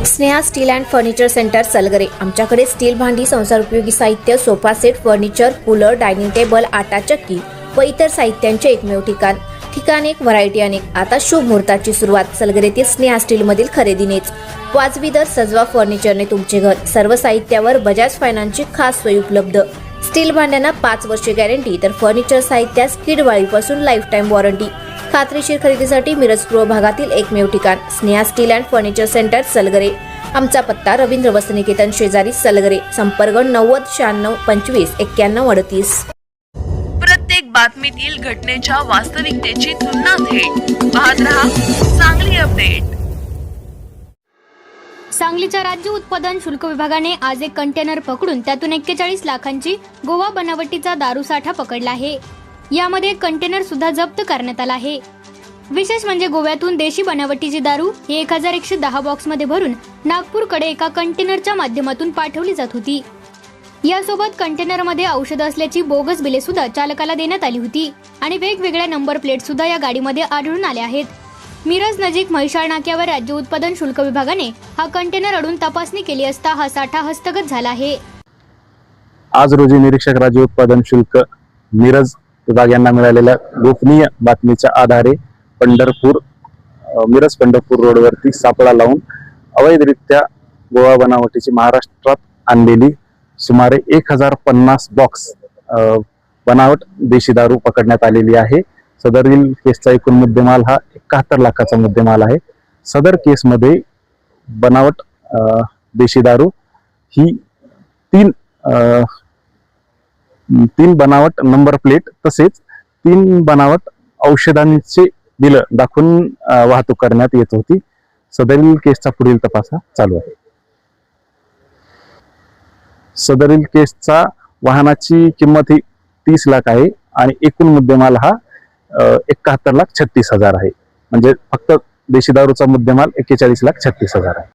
Sneha steel and furniture centre Salgare. आमच्याकडे steel भांडी, संसार उपयोगी साहित्य, sofa set, furniture, cooler, dining table, आटा चक्की व इतर साहित्यांचे एकमेव ठिकाण एक, व्हरायटी अनेक। आता शुभ मुहूर्ताची सुरुवात सलगरेतील स्नेहा स्टील मधील खरेदीनेच। वाजवी दर, सजवा फर्निचरने तुमचे घर। सर्व साहित्यावर बजाज फायनान्सची खास सोय उपलब्ध। स्टील भांड्यांना 5 वर्षे गॅरंटी, तर फर्निचर साहित्यास किडवाळीपासून लाईफ टाइम वॉरंटी। खात्रीशीर खरेदीसाठी मिरज पूर्व भागातील एकमेव ठिकाण Sneha steel and furniture centre Salgare. आमचा पत्ता रवींद्र वस्त्रनिकेतन शेजारी सलगरे। संपर्क 90 96 25 91 38। प्रत्येक बातमीतील घटनेच्या वास्तविकतेची तुलना थेट पाहत रहा सांगली अपडेट। सांगलीच्या राज्य उत्पादन शुल्क विभागाने आज एक कंटेनर पकडून त्यातून 41 लाखांची गोवा बनावटीचा दारू साठा पकडला आहे। यामध्ये कंटेनर सुद्धा जप्त करण्यात आला आहे। विशेष म्हणजे गोव्यातून देशी बनावटीची दारू ही 1110 बॉक्समध्ये भरून नागपूरकडे एका कंटेनरच्या माध्यमातून पाठवली जात होती। यासोबत कंटेनरमध्ये औषध असल्याची बोगस बिले सुद्धा चालकाला देण्यात आली होती आणि वेगवेगळ्या नंबर प्लेट सुद्धा या गाडीमध्ये आढळून आल्या आहेत। मिरज नजीक म्हैसाळ नाक्यावर राज्य उत्पादन शुल्क विभागाने हा कंटेनर अडून तपासणी केली असता हा साठा हस्तगत झाला आहे। आज रोजी निरीक्षक राज्य उत्पादन शुल्क मिरज विभाग यांना मिळालेल्या गोपनीय बातमीच्या आधारे मिरज पंढरपूर रोडवरती सापळा लावून अवैधरित्या गोवा बनावटीची महाराष्ट्रात आणलेली सुमारे 1050 बॉक्स बनावट देशी दारू पकडण्यात आलेली आहे। सदरील केसचा एकूण मुद्देमाल हा 71 लाखाचा मुद्देमाल आहे। सदर केसमध्ये बनावट देशी दारू ही तीन बनावट नंबर प्लेट तसेच 3 बनावट औषधांचे बिल दाखवून वाहतूक करण्यात येत होती। सदरील केसचा पुढील तपास चालू आहे। सदरील केसचा वाहनाची किंमत ही 30 लाख आहे आणि एकूण मुद्देमाल हा 71,36,000 आहे। म्हणजे फक्त देशी दारूचा मुद्देमाल 41,36,000 आहे।